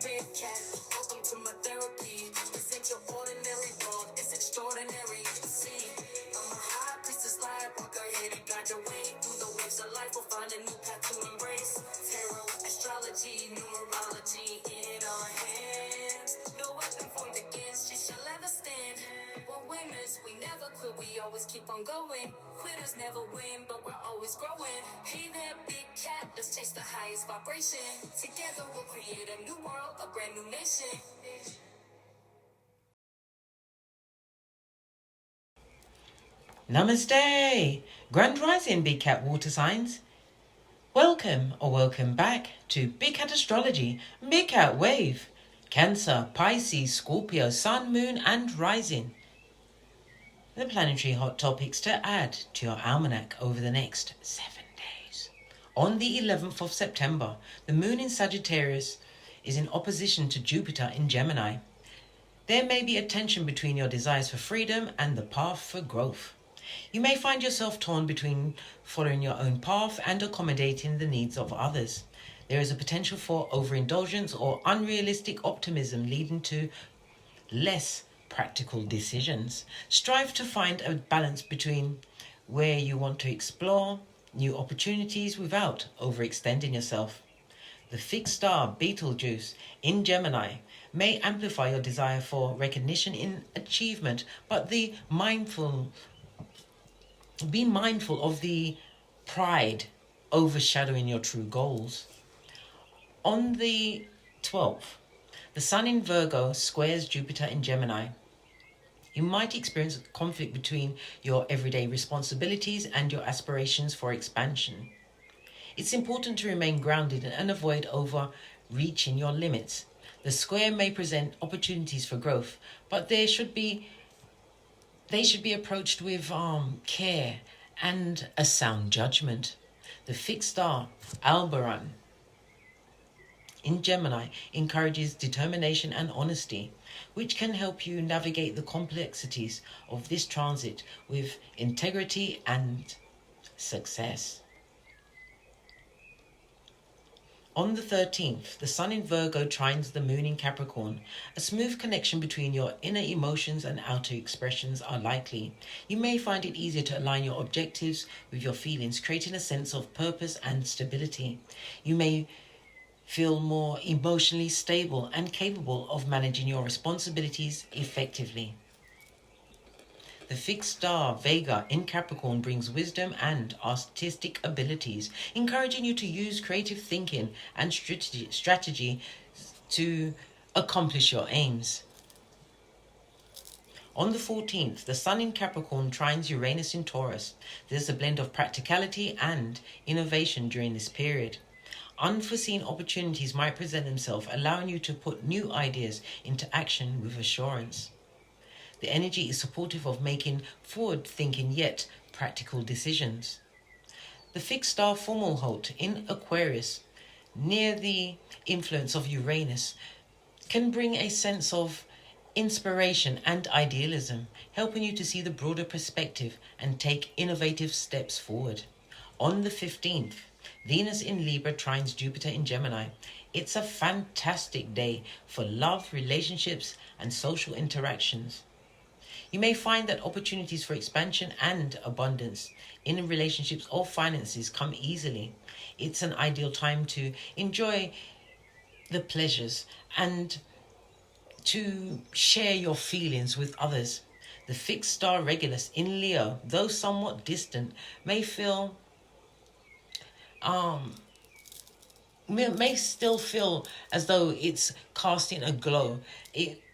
big cat. Welcome to my therapy. This ain't your ordinary world, it's extraordinary. See, I'm a high priestess light walker here to guide your way through the waves of life. We'll find a new path to embrace. Tarot, astrology, numerology in our hands. No weapon formed against you shall ever stand. We're winners, we never quit, we always keep on going. Quitters never win, but we're always growing. Hey there, big cat, let's chase the highest vibration. Together we'll create a new world, a brand new nation. Namaste! Grand Rising, Big Cat Water Signs. Welcome or welcome back to Big Cat Astrology, Big Cat Wave, Cancer, Pisces, Scorpio, Sun, Moon and Rising. The planetary hot topics to add to your almanac over the next 7 days. On the 11th of September, the Moon in Sagittarius is in opposition to Jupiter in Gemini. There may be a tension between your desires for freedom and the path for growth. You may find yourself torn between following your own path and accommodating the needs of others. There is a potential for overindulgence or unrealistic optimism leading to less practical decisions. Strive to find a balance between where you want to explore new opportunities without overextending yourself. The fixed star Betelgeuse in Gemini may amplify your desire for recognition in achievement, but be mindful of the pride overshadowing your true goals. On the 12th, the Sun in Virgo squares Jupiter in Gemini. You might experience conflict between your everyday responsibilities and your aspirations for expansion. It's important to remain grounded and avoid overreaching your limits. The square may present opportunities for growth, but they should be approached with care and a sound judgment. The fixed star Aldebaran in Gemini encourages determination and honesty, which can help you navigate the complexities of this transit with integrity and success. On the 13th, the Sun in Virgo trines the Moon in Capricorn. A smooth connection between your inner emotions and outer expressions are likely. You may find it easier to align your objectives with your feelings, creating a sense of purpose and stability. You may feel more emotionally stable and capable of managing your responsibilities effectively. The fixed star Vega in Capricorn brings wisdom and artistic abilities, encouraging you to use creative thinking and strategy to accomplish your aims. On the 14th, the Sun in Capricorn trines Uranus in Taurus. There's a blend of practicality and innovation during this period. Unforeseen opportunities might present themselves, allowing you to put new ideas into action with assurance. The energy is supportive of making forward-thinking yet practical decisions. The fixed star Fomalhaut in Aquarius, near the influence of Uranus, can bring a sense of inspiration and idealism, helping you to see the broader perspective and take innovative steps forward. On the 15th, Venus in Libra trines Jupiter in Gemini. It's a fantastic day for love, relationships, and social interactions. You may find that opportunities for expansion and abundance in relationships or finances come easily. It's an ideal time to enjoy the pleasures and to share your feelings with others. The fixed star Regulus in Leo, though somewhat distant, may still feel as though it's casting a glow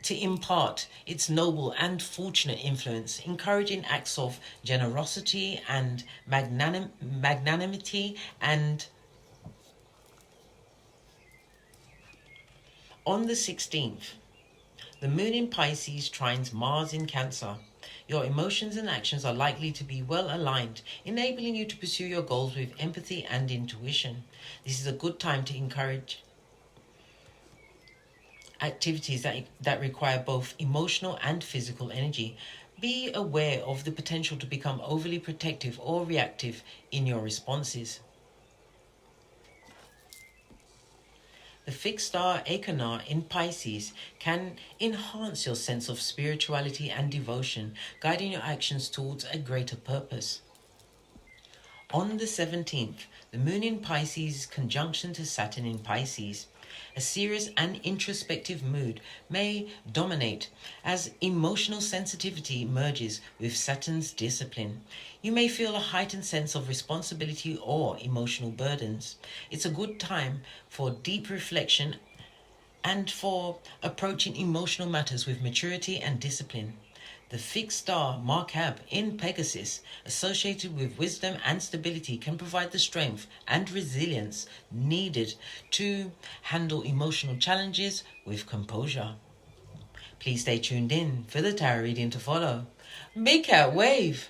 to impart its noble and fortunate influence, encouraging acts of generosity and magnanimity. And on the 16th, the Moon in Pisces trines Mars in Cancer. Your emotions and actions are likely to be well aligned, enabling you to pursue your goals with empathy and intuition. This is a good time to encourage activities that require both emotional and physical energy. Be aware of the potential to become overly protective or reactive in your responses. The fixed star Achenar in Pisces can enhance your sense of spirituality and devotion, guiding your actions towards a greater purpose. On the 17th, the moon in Pisces is conjunction to Saturn in Pisces. A serious and introspective mood may dominate as emotional sensitivity merges with Saturn's discipline. You may feel a heightened sense of responsibility or emotional burdens. It's a good time for deep reflection and for approaching emotional matters with maturity and discipline. The fixed star Markab in Pegasus, associated with wisdom and stability, can provide the strength and resilience needed to handle emotional challenges with composure. Please stay tuned in for the tarot reading to follow. Big Cat Wave!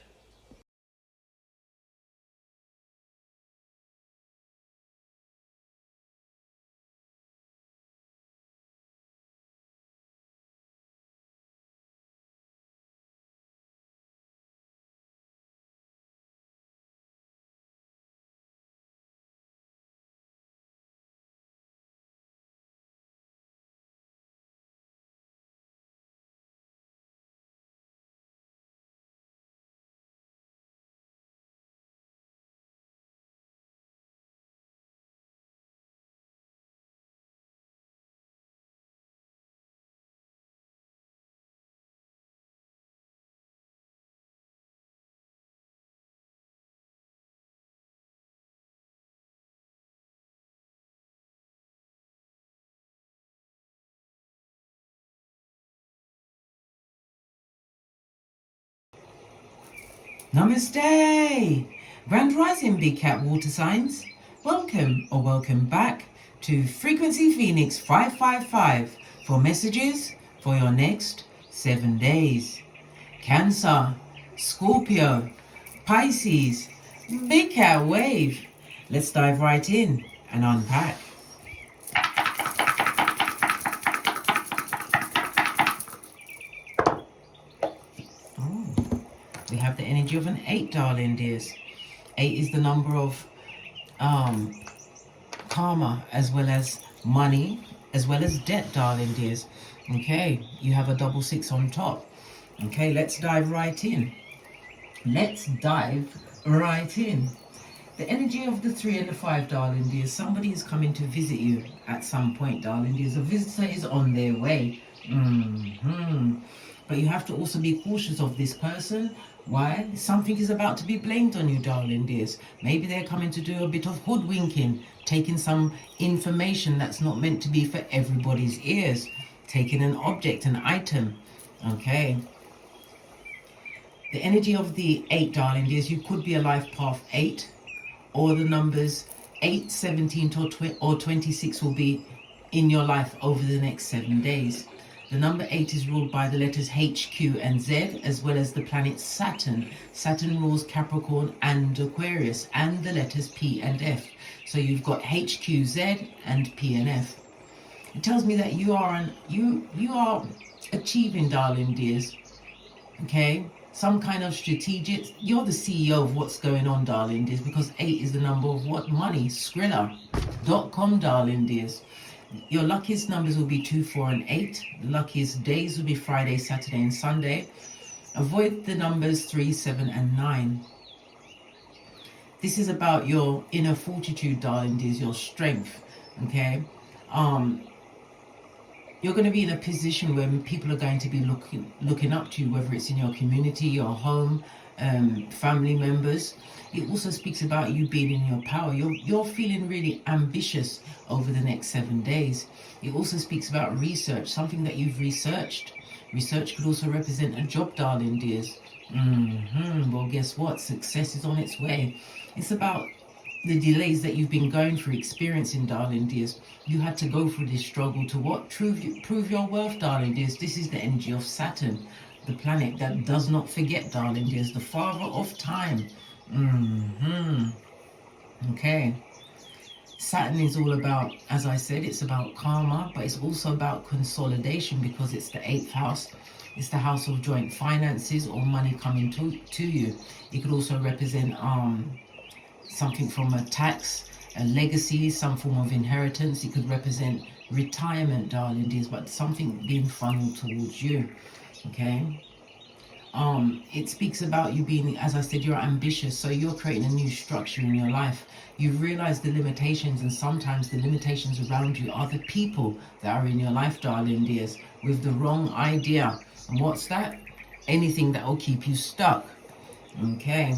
Namaste! Grand Rising Big Cat Water Signs. Welcome or welcome back to Frequency Phoenix 555 for messages for your next 7 days. Cancer, Scorpio, Pisces, Big Cat Wave. Let's dive right in and unpack. We have the energy of an 8, darling dears. 8 is the number of karma, as well as money, as well as debt, darling dears. Okay, you have a 6 on top. Okay, let's dive right in. Let's dive right in. The energy of the 3 and the 5, darling dears. Somebody is coming to visit you at some point, darling dears. A visitor is on their way. But you have to also be cautious of this person. Why? Something is about to be blamed on you, darling dears. Maybe they're coming to do a bit of hoodwinking, taking some information that's not meant to be for everybody's ears, taking an object, an item. Okay. The energy of the 8, darling dears, you could be a life path 8, or the numbers 8, 17 or 26 will be in your life over the next 7 days. The number 8 is ruled by the letters H, Q, and Z, as well as the planet Saturn. Saturn rules Capricorn and Aquarius, and the letters P and F. So you've got H, Q, Z, and P and F. It tells me that you are achieving, darling dears. Okay, some kind of strategic. You're the CEO of what's going on, darling dears, because 8 is the number of what? Money. Skrilla.com, darling dears. Your luckiest numbers will be 2, 4, and 8. The luckiest days will be Friday, Saturday, and Sunday. Avoid the numbers 3, 7, and 9. This is about your inner fortitude, darling dears, your strength. Okay, you're going to be in a position where people are going to be looking up to you, whether it's in your community, your home, family members. It also speaks about you being in your power. You're feeling really ambitious over the next 7 days. It also speaks about research, something that you've researched. Research could also represent a job, darling dears. Well, guess what? Success is on its way. It's about the delays that you've been going through, experiencing, darling dears. You had to go through this struggle to what? Prove your worth, darling dears. This is the energy of Saturn, the planet that does not forget, darling dears, the father of time. Okay. Saturn is all about, as I said, it's about karma, but it's also about consolidation, because it's the 8th house. It's the house of joint finances or money coming to you. It could also represent something from a tax a legacy, some form of inheritance. It could represent retirement, darling dears, but something being funneled towards you. Okay. It speaks about you being, as I said, you're ambitious, so you're creating a new structure in your life. You've realized the limitations, and sometimes the limitations around you are the people that are in your life, darling dears, with the wrong idea. And what's that? Anything that will keep you stuck. Okay.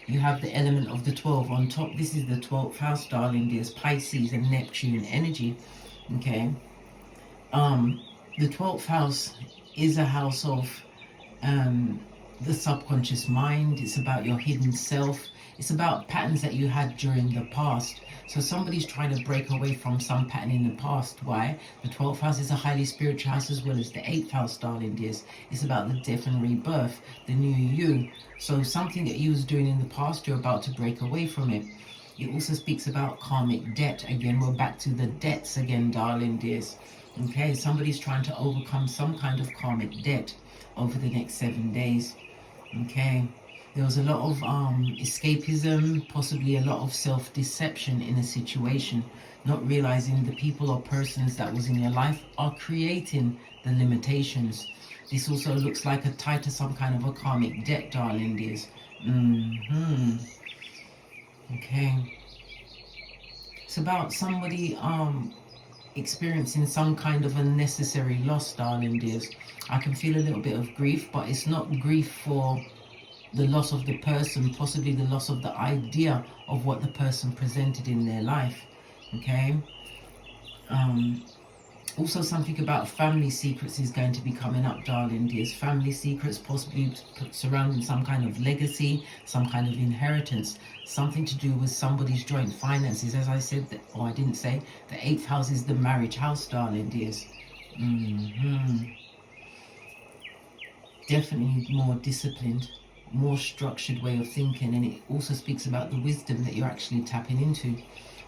You have the element of the 12 on top. This is the 12th house, darling dears, Pisces and Neptune energy. Okay. The 12th house is a house of the subconscious mind. It's about your hidden self. It's about patterns that you had during the past. So somebody's trying to break away from some pattern in the past. Why? The 12th house is a highly spiritual house, as well as the 8th house, darling dears. It's about the death and rebirth, the new you. So something that you was doing in the past, you're about to break away from it. It also speaks about karmic debt. Again, we're back to the debts again, darling dears. Okay, somebody's trying to overcome some kind of karmic debt over the next 7 days. Okay, there was a lot of escapism, possibly a lot of self-deception in a situation, not realizing the people or persons that was in your life are creating the limitations. This also looks like a tie to some kind of a karmic debt, darling dears. Okay, it's about somebody experiencing some kind of unnecessary loss, darling dears. I can feel a little bit of grief, but it's not grief for the loss of the person, possibly the loss of the idea of what the person presented in their life. Okay. Also something about family secrets is going to be coming up, darling dears. Family secrets possibly surrounding some kind of legacy, some kind of inheritance, something to do with somebody's joint finances. As I said, or I didn't say, the 8th house is the marriage house, darling dears. Definitely more disciplined, more structured way of thinking, and it also speaks about the wisdom that you're actually tapping into.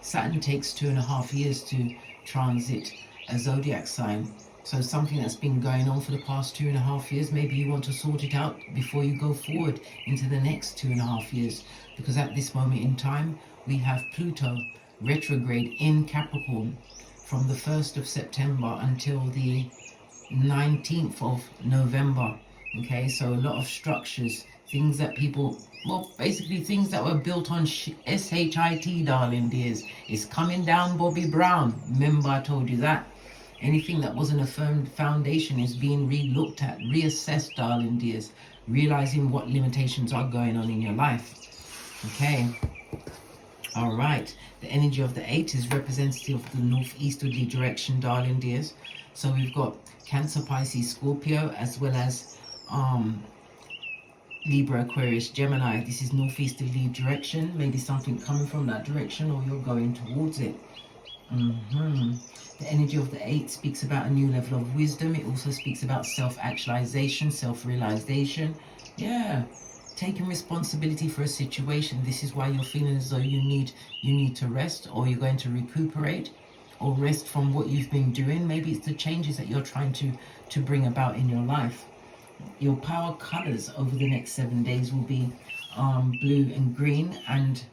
Saturn takes 2.5 years to transit a zodiac sign, so something that's been going on for the past 2.5 years, maybe you want to sort it out before you go forward into the next 2.5 years, because at this moment in time we have Pluto retrograde in Capricorn from the 1st of September until the 19th of November. Okay, so a lot of structures, things that people, well, basically things that were built on SHIT, darling dears. It's coming down, Bobby Brown. Remember I told you that. Anything that wasn't a firm foundation is being re-looked at, reassessed, darling dears. Realizing what limitations are going on in your life. Okay. All right. The energy of the 8 is representative of the northeasterly direction, darling dears. So we've got Cancer, Pisces, Scorpio, as well as Libra, Aquarius, Gemini. This is northeasterly direction. Maybe something coming from that direction, or you're going towards it. The energy of the 8 speaks about a new level of wisdom. It also speaks about self-actualization, self-realization. Yeah, taking responsibility for a situation. This is why you're feeling as though you need to rest, or you're going to recuperate, or rest from what you've been doing. Maybe it's the changes that you're trying to bring about in your life. Your power colors over the next 7 days will be blue and green, and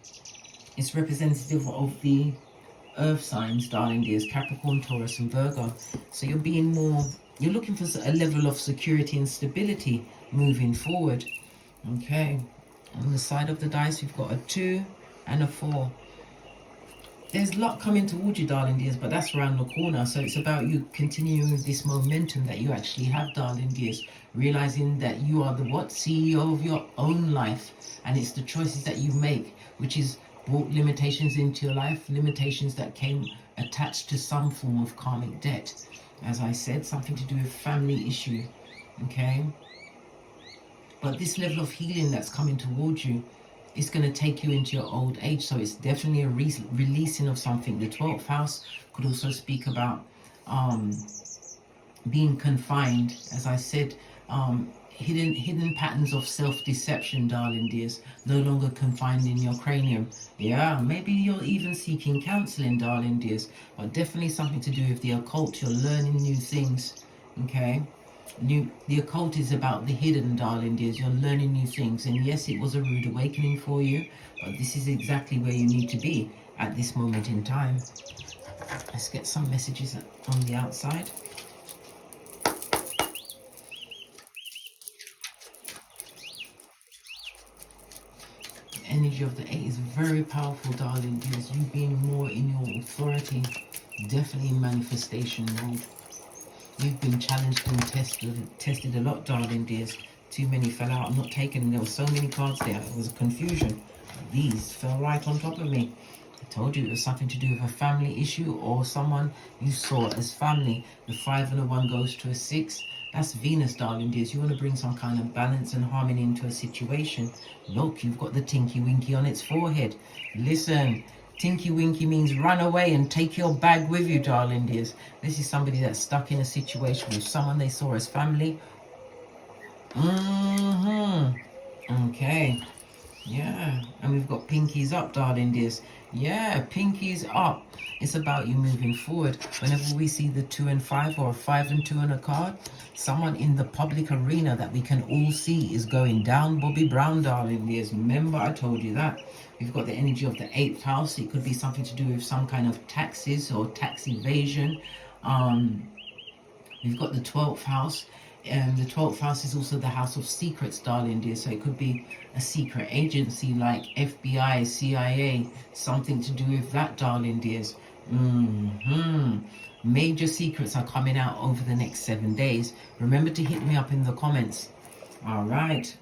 it's representative of the earth signs, darling dears, Capricorn, Taurus and Virgo. So you're looking for a level of security and stability moving forward. Okay, on the side of the dice we've got a 2 and a 4. There's a lot coming towards you, darling dears, but that's around the corner. So it's about you continuing with this momentum that you actually have, darling dears. Realizing that you are the CEO of your own life. And it's the choices that you make, which is brought limitations into your life. Limitations that came attached to some form of karmic debt. As I said, something to do with family issue. Okay? But this level of healing that's coming towards you, it's going to take you into your old age. So it's definitely a releasing of something. The 12th house could also speak about being confined. As I said, hidden patterns of self-deception, darling dears. No longer confined in your cranium. Yeah, maybe you're even seeking counseling, darling dears. But definitely something to do with the occult. You're learning new things. Okay. The occult is about the hidden, darling dears. You're learning new things, and yes, it was a rude awakening for you, but this is exactly where you need to be at this moment in time. Let's get some messages on the outside. The energy of the 8 is very powerful, darling dears. You being more in your authority, definitely in manifestation mode. You've been challenged and tested a lot, darling dears. Too many fell out. I'm not taking. There were so many cards there. It was a confusion. These fell right on top of me. I told you it was something to do with a family issue or someone you saw as family. The 5 and a 1 goes to a 6. That's Venus, darling dears. You want to bring some kind of balance and harmony into a situation. Look, you've got the Tinky Winky on its forehead. Listen, Tinky Winky means run away and take your bag with you, darling dears. This is somebody that's stuck in a situation with someone they saw as family. Okay. Yeah, and we've got pinkies up, darling dears. Yeah, pinkies up. It's about you moving forward. Whenever we see the 2 and 5 or a 5 and 2 on a card, someone in the public arena that we can all see is going down Bobby Brown, darling dears. Remember, I told you that. We've got the energy of the 8th house. It could be something to do with some kind of taxes or tax evasion. We've got the 12th house. The 12th house is also the house of secrets, darling dear. So it could be a secret agency like FBI, CIA, something to do with that, darling dears. Major secrets are coming out over the next 7 days. Remember to hit me up in the comments. All right.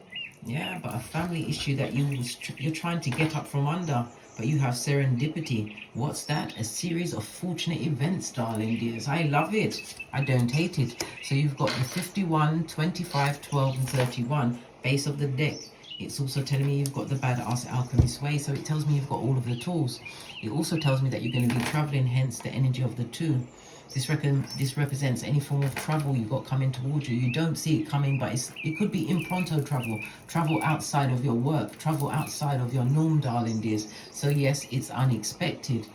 Yeah, but a family issue that you're trying to get up from under, but you have serendipity. What's that? A series of fortunate events, darling dears. I love it. I don't hate it. So you've got the 51, 25, 12, and 31 base of the deck. It's also telling me you've got the badass alchemist way. So it tells me you've got all of the tools. It also tells me that you're going to be traveling, hence the energy of the 2. This represents any form of trouble you got coming towards you. You don't see it coming, but it could be impromptu travel outside of your work, travel outside of your norm, darling dears. So yes, it's unexpected.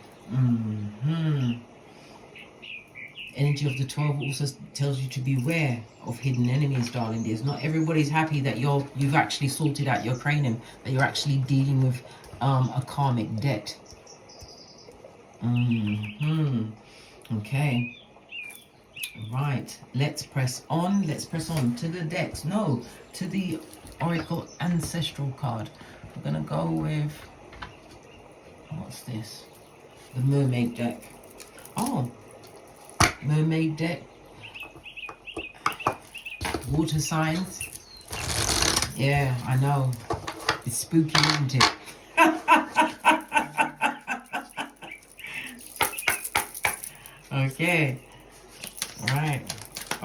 Energy of the 12 also tells you to beware of hidden enemies, darling dears. Not everybody's happy that you've actually sorted out your cranium, that you're actually dealing with a karmic debt. Okay. Right. Let's press on. Let's press on to the decks. No, to the Oracle Ancestral card. We're going to go with... What's this? The Mermaid deck. Oh. Mermaid deck. Water signs. Yeah, I know. It's spooky, isn't it? Okay. Alright.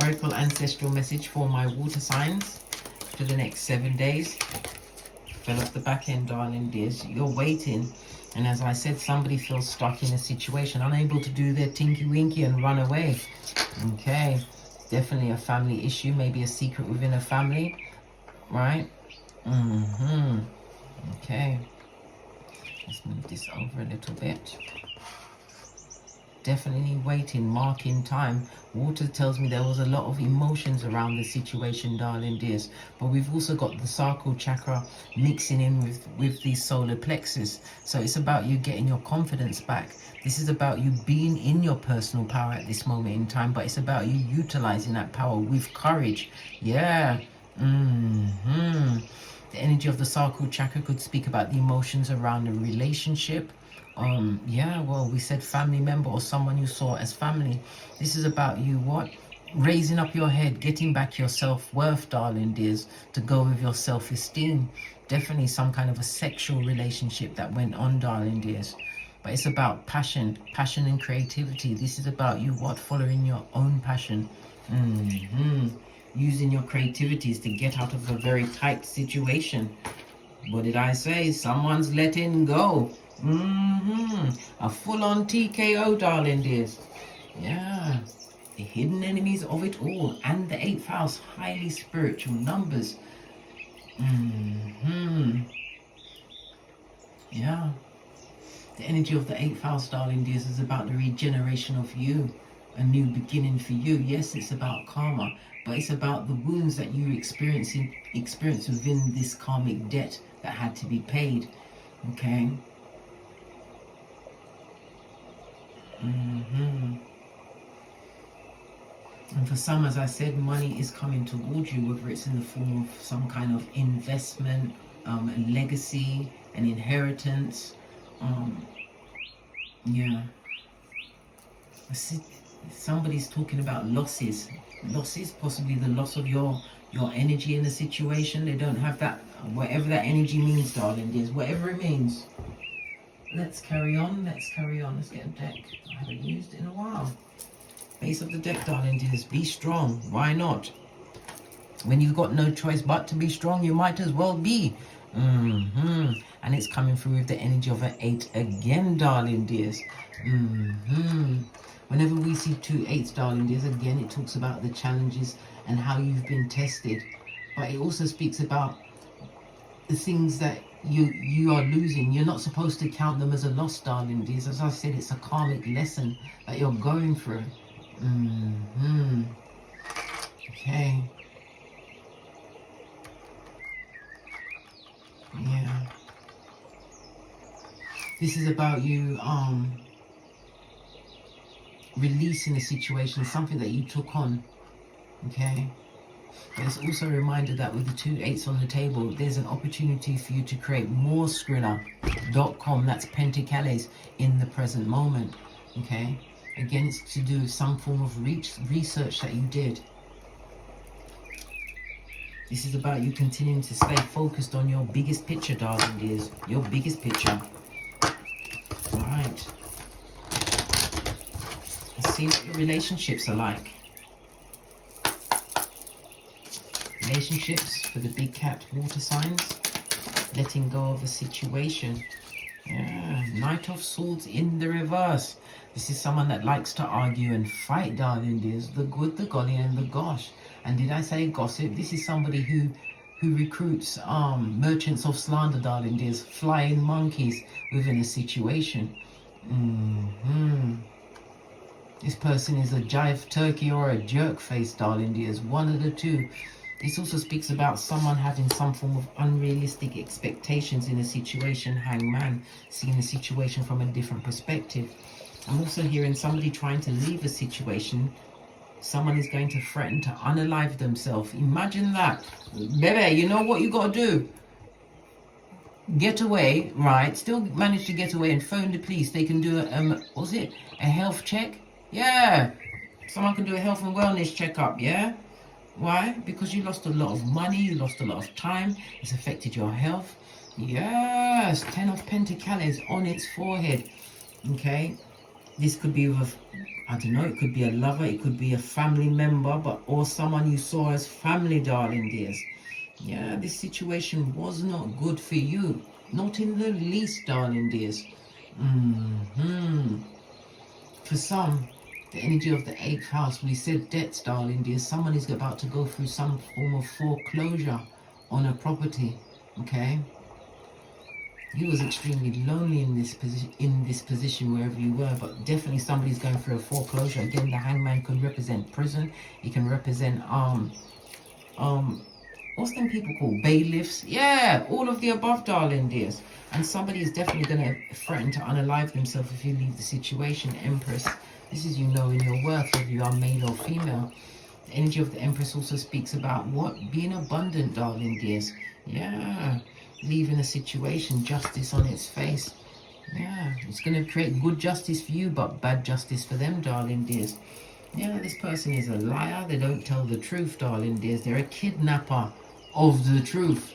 Oracle Ancestral message for my water signs for the next 7 days. Fell off the back end, darling dears. You're waiting. And as I said, somebody feels stuck in a situation, unable to do their tinky winky and run away. Okay. Definitely a family issue. Maybe a secret within a family. Right? Okay. Let's move this over a little bit. Definitely waiting, marking time. Water tells me there was a lot of emotions around the situation, darling dears. But we've also got the sacral chakra mixing in with the solar plexus. So it's about you getting your confidence back. This is about you being in your personal power at this moment in time. But it's about you utilizing that power with courage. Yeah. The energy of the sacral chakra could speak about the emotions around a relationship. Yeah, well, we said family member or someone you saw as family. This is about you, what? Raising up your head, getting back your self-worth, darling dears, to go with your self-esteem. Definitely some kind of a sexual relationship that went on, darling dears. But it's about passion and creativity. This is about you, what? Following your own passion. Using your creativities to get out of a very tight situation. What did I say? Someone's letting go. A full-on TKO, darling dears. Yeah. The hidden enemies of it all. And the 8th house, highly spiritual numbers. Yeah. The energy of the 8th house, darling dears, is about the regeneration of you. a new beginning for you. Yes, it's about karma, but it's about the wounds that you experience within this karmic debt that had to be paid. Okay. And for some, as I said, money is coming towards you, whether it's in the form of some kind of investment, a legacy, an inheritance. Yeah. I see somebody's talking about losses. Losses, possibly the loss of your energy in the situation. They don't have that, whatever that energy means, darling dears, whatever it means. Let's carry on. Let's carry on. Let's get a deck. I haven't used it in a while. Base of the deck, darling dears. Be strong. Why not? When you've got no choice but to be strong, you might as well be. And it's coming through with the energy of an 8 again, darling dears. Whenever we see 2 8s, darling dears, again, it talks about the challenges and how you've been tested. But it also speaks about the things that you are losing. You're not supposed to count them as a loss, darling dears. As I said, it's a karmic lesson that you're going through. Okay. Yeah. This is about you releasing a situation, something that you took on. Okay. But it's also a reminder that with the 2 8s on the table, there's an opportunity for you to create more Skrilla.com. That's Pentacles in the present moment. Okay. Again, it's to do with some form of research that you did. This is about you continuing to stay focused on your biggest picture, darling dears. Your biggest picture. All right. Let's see what your relationships are like. Relationships for the big cat water signs. Letting go of a situation. Yeah, Knight of Swords in the reverse. This is someone that likes to argue and fight, darling dears. The good, the golly, and the gosh. And did I say gossip? This is somebody who recruits merchants of slander, darling dears. Flying monkeys within a situation. This person is a jive turkey or a jerk face, darling dears. One of the two. This also speaks about someone having some form of unrealistic expectations in a situation. Hangman, seeing the situation from a different perspective. I'm also hearing somebody trying to leave a situation. Someone is going to threaten to unalive themselves. Imagine that. Baby, you know what you got to do? Get away, right? Still manage to get away and phone the police. They can do a health check? Yeah. Someone can do a health and wellness checkup, yeah? Why? Because you lost a lot of money, you lost a lot of time, it's affected your health. Yes, 10 of Pentacles on its forehead. Okay, this could be with, I don't know, it could be a lover, it could be a family member, or someone you saw as family, darling dears. Yeah, this situation was not good for you. Not in the least, darling dears. For some, the energy of the 8th house, we said debts, darling dears. Someone is about to go through some form of foreclosure on a property. Okay, you was extremely lonely in this position wherever you were, but definitely somebody's going through a foreclosure. Again, the Hangman can represent prison. It can represent what's them people called? Bailiffs? Yeah, all of the above, darling dears. And somebody is definitely going to threaten to unalive themselves if you leave the situation. Empress. This is you knowing your worth, whether you are male or female. The energy of the Empress also speaks about what? Being abundant, darling dears. Yeah. Leaving a situation, justice on its face. Yeah. It's going to create good justice for you, but bad justice for them, darling dears. Yeah, this person is a liar. They don't tell the truth, darling dears. They're a kidnapper of the truth.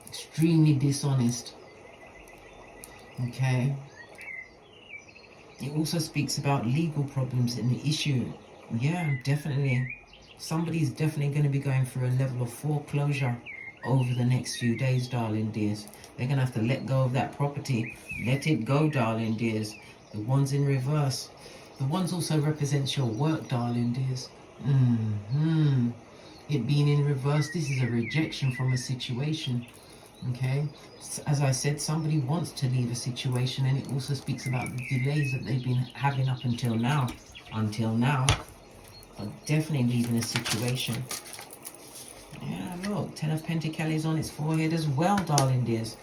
Extremely dishonest. Okay. It also speaks about legal problems in the issue. Yeah, definitely. Somebody's definitely going to be going through a level of foreclosure over the next few days, darling dears. They're going to have to let go of that property. Let it go, darling dears. The ones in reverse. The ones also represents your work, darling dears. It being in reverse, this is a rejection from a situation. Okay, as I said, somebody wants to leave a situation, and it also speaks about the delays that they've been having up until now. But definitely leaving a situation. Yeah, look, 10 of Pentacles on its forehead as well, darling dears.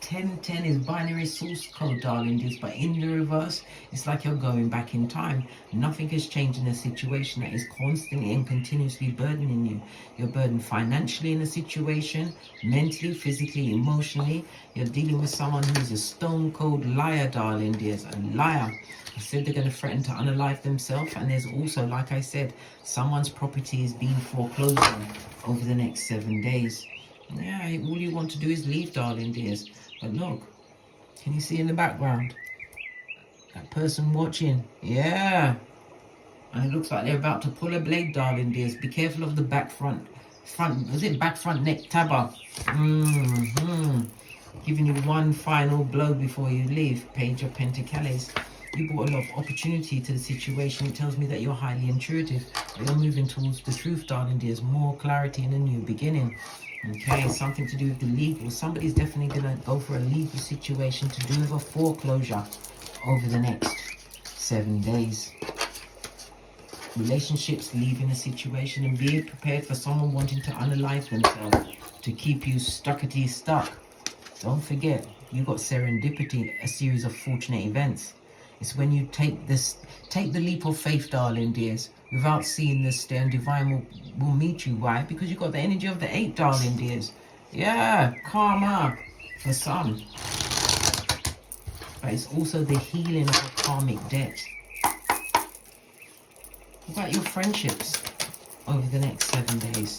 1010 is binary source code, darling dears, but in the reverse, it's like you're going back in time. Nothing has changed in a situation that is constantly and continuously burdening you. You're burdened financially in a situation, mentally, physically, emotionally. You're dealing with someone who's a stone cold liar, darling dears, a liar. I said they're going to threaten to unalive themselves, and there's also, like I said, someone's property is being foreclosed on over the next 7 days. Yeah, all you want to do is leave, darling dears. But look, can you see in the background? That person watching. Yeah. And it looks like they're about to pull a blade, darling dears. Be careful of the back front. Was it back front neck tabber? Giving you one final blow before you leave. Page of Pentacles. You brought a lot of opportunity to the situation. It tells me that you're highly intuitive. But you're moving towards the truth, darling dears. More clarity and a new beginning. Okay, something to do with the legal. Somebody's definitely going to go for a legal situation to do with a foreclosure over the next 7 days. Relationships, leaving a situation, and be prepared for someone wanting to unalive themselves to keep you stuck. Don't forget, you got serendipity, a series of fortunate events. It's when you take the leap of faith, darling dears, without seeing this, and divine will meet you. Why? Because you got the energy of the 8, darling dears. Yeah, karma for some. But it's also the healing of a karmic debt. What about your friendships over the next 7 days?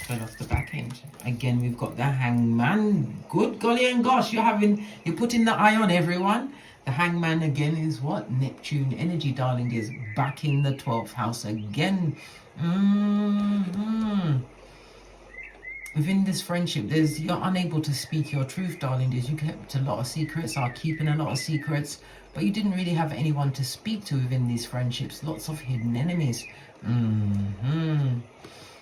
Fell off the back end. Again, we've got the Hangman. Good golly and gosh, you're putting the eye on everyone. The Hangman again is what? Neptune energy, darling dears. Back in the 12th house again. Within this friendship, you're unable to speak your truth, darling dears. You kept a lot of secrets, are keeping a lot of secrets, but you didn't really have anyone to speak to within these friendships. Lots of hidden enemies.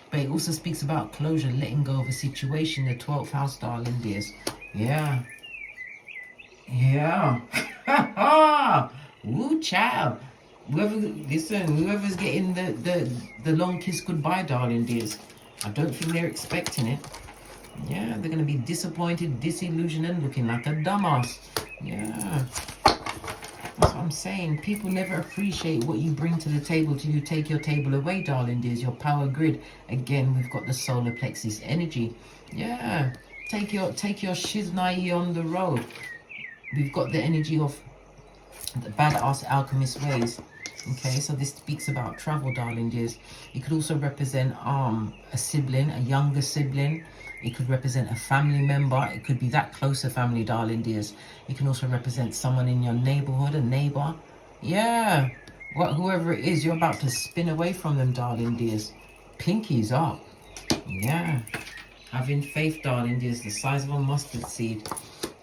But it also speaks about closure, letting go of a situation. The 12th house, darling dears. Yeah. Woo, child. Whoever's getting the long kiss goodbye, darling dears, I don't think they're expecting it. Yeah, they're going to be disappointed, disillusioned, and looking like a dumbass. Yeah. That's what I'm saying. People never appreciate what you bring to the table till you take your table away, darling dears. Your power grid. Again, we've got the solar plexus energy. Yeah. Take your shiznai on the road. We've got the energy of the badass alchemist ways. Okay, so this speaks about travel, darling dears. It could also represent a sibling, a younger sibling. It could represent a family member. It could be that closer family, darling dears. It can also represent someone in your neighborhood, a neighbor. Yeah, whoever it is, you're about to spin away from them, darling dears. Pinkies up. Yeah, having faith, darling dears, the size of a mustard seed.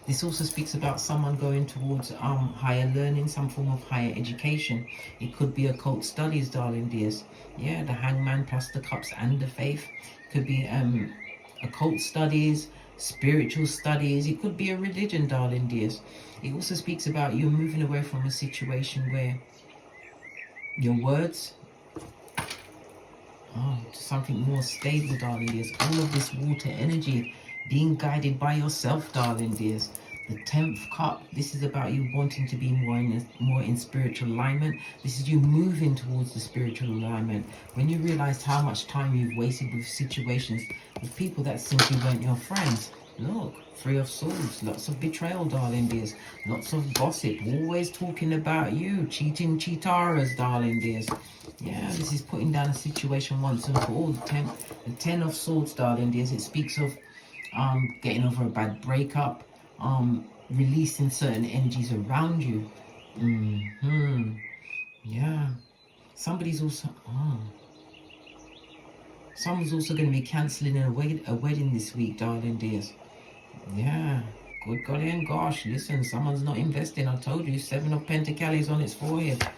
This also speaks about someone going towards higher learning, some form of higher education. It could be occult studies, darling dears. Yeah, the Hangman plus the cups and the faith. Could be occult studies, spiritual studies. It could be a religion, darling dears. It also speaks about you moving away from a situation where your words to something more stable, darling dears. All of this water energy being guided by yourself, darling dears. The 10th cup, this is about you wanting to be more in spiritual alignment. This is you moving towards the spiritual alignment. When you realize how much time you've wasted with situations, with people that simply weren't your friends. Look, 3 of Swords, lots of betrayal, darling dears. Lots of gossip, always talking about you. Cheating cheataras, darling dears. Yeah, this is putting down a situation once and for all. The 10 of Swords, darling dears. It speaks of getting over a bad breakup, releasing certain energies around you. Yeah. Someone's also going to be cancelling a wedding this week, darling dears. Yeah. Good golly and gosh, listen, someone's not investing. I told you, 7 of Pentacles on its forehead.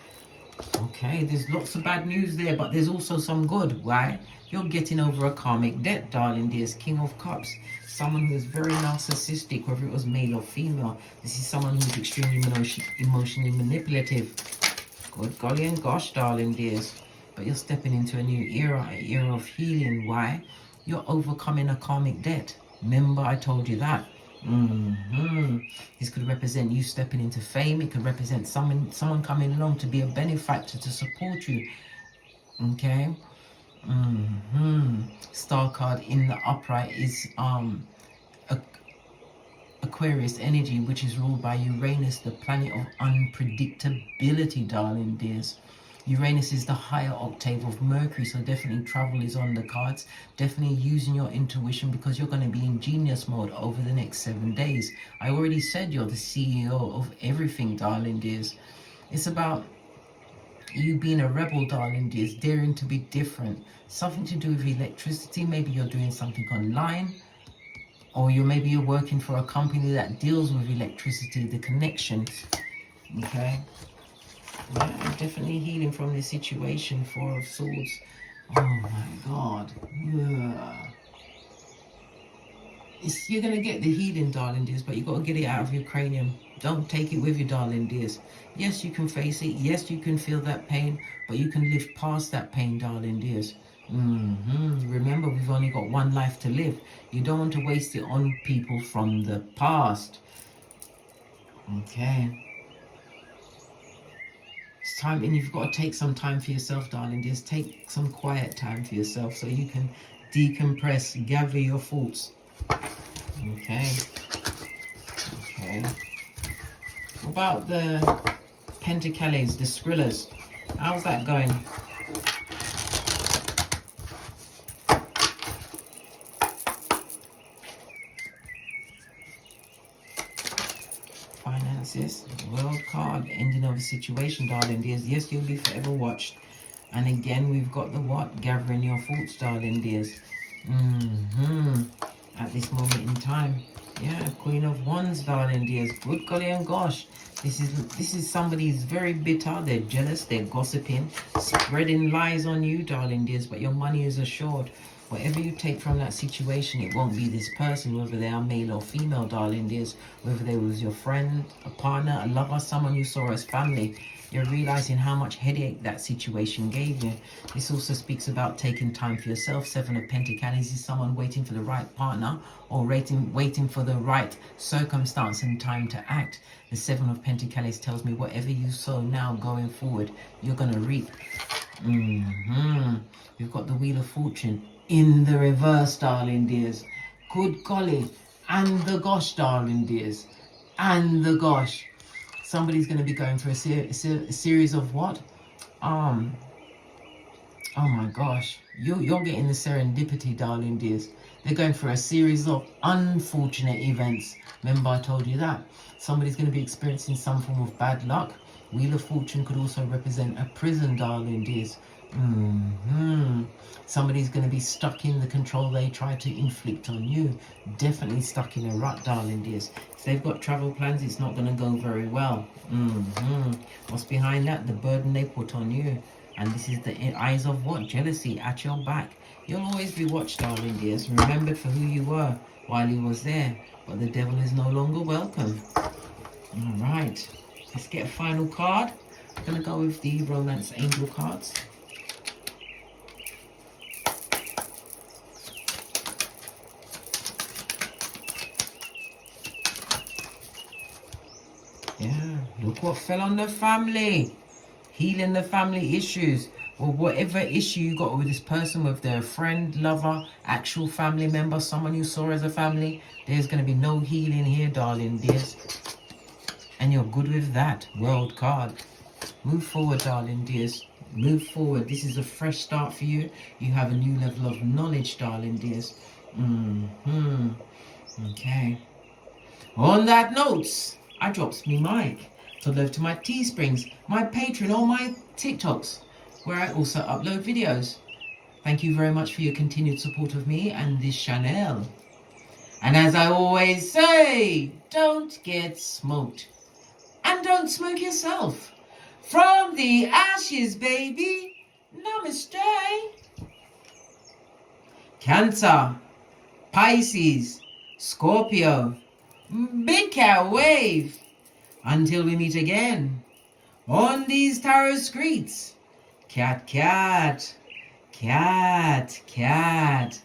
Okay, there's lots of bad news there, but there's also some good. Why? You're getting over a karmic debt, darling dears. King of Cups. Someone who is very narcissistic, whether it was male or female. This is someone who's extremely emotionally manipulative. Good golly and gosh, darling dears. But you're stepping into a new era, an era of healing. Why? You're overcoming a karmic debt. Remember, I told you that. This could represent you stepping into fame. It could represent someone coming along to be a benefactor to support you. Okay. Star card in the upright is Aquarius energy, which is ruled by Uranus, the planet of unpredictability, darling dears. Uranus is the higher octave of Mercury, so definitely travel is on the cards. Definitely using your intuition, because you're going to be in genius mode over the next 7 days. I already said you're the CEO of everything, darling dears. It's about you being a rebel, darling dears, daring to be different. Something to do with electricity. Maybe you're doing something online, or maybe you're working for a company that deals with electricity, the connections. Okay. Yeah, I'm definitely healing from this situation. Four of Swords. Oh my God. Yeah. You're going to get the healing, darling dears, but you've got to get it out of your cranium. Don't take it with you, darling dears. Yes, you can face it. Yes, you can feel that pain, but you can live past that pain, darling dears. Remember, we've only got one life to live. You don't want to waste it on people from the past. Okay. It's time, and you've got to take some time for yourself, darling. Just take some quiet time for yourself so you can decompress, gather your thoughts. Okay. Okay. What about the Pentacles, the Skrillers? How's that going? Finances, World card, ending of a situation, darling dears. Yes, you'll be forever watched. And again, we've got the what? Gathering your thoughts, darling dears. At this moment in time. Yeah, Queen of Wands, darling dears. Good golly and gosh. This is somebody who's very bitter. They're jealous. They're gossiping. Spreading lies on you, darling dears. But your money is assured. Whatever you take from that situation, it won't be this person, whether they are male or female, darling dears. Whether they was your friend, a partner, a lover, someone you saw as family. You're realizing how much headache that situation gave you. This also speaks about taking time for yourself. Seven of Pentacles is someone waiting for the right partner, or waiting for the right circumstance and time to act. The Seven of Pentacles tells me whatever you sow now going forward, you're going to reap. You've got the Wheel of Fortune in the reverse, darling dears. Good golly. And the gosh, darling dears. And the gosh. Somebody's going to be going for a series of what? Oh my gosh. You're getting the serendipity, darling dears. They're going for a series of unfortunate events. Remember, I told you that. Somebody's going to be experiencing some form of bad luck. Wheel of Fortune could also represent a prison, darling dears. Somebody's going to be stuck in the control they try to inflict on you. Definitely stuck in a rut, darling dears. If they've got travel plans, it's not going to go very well. What's behind that? The burden they put on you. And this is the eyes of what? Jealousy at your back. You'll always be watched, darling dears. Remembered for who you were while he was there. But the devil is no longer welcome. Alright. Let's get a final card. I'm going to go with the Romance Angel cards. Yeah, look what fell on the family. Healing the family issues. Or whatever issue you got with this person, with their friend, lover, actual family member, someone you saw as a family. There's going to be no healing here, darling dears. And you're good with that. World card. Move forward, darling dears. Move forward. This is a fresh start for you. You have a new level of knowledge, darling dears. Okay. On that note, I drops me mic to love to my Teesprings, my Patreon, or my TikToks, where I also upload videos. Thank you very much for your continued support of me and this channel. And as I always say, don't get smoked. And don't smoke yourself. From the ashes, baby. Namaste. Cancer, Pisces, Scorpio, Big Cat Wave. Until we meet again on these tarot streets. Cat, cat, cat, cat.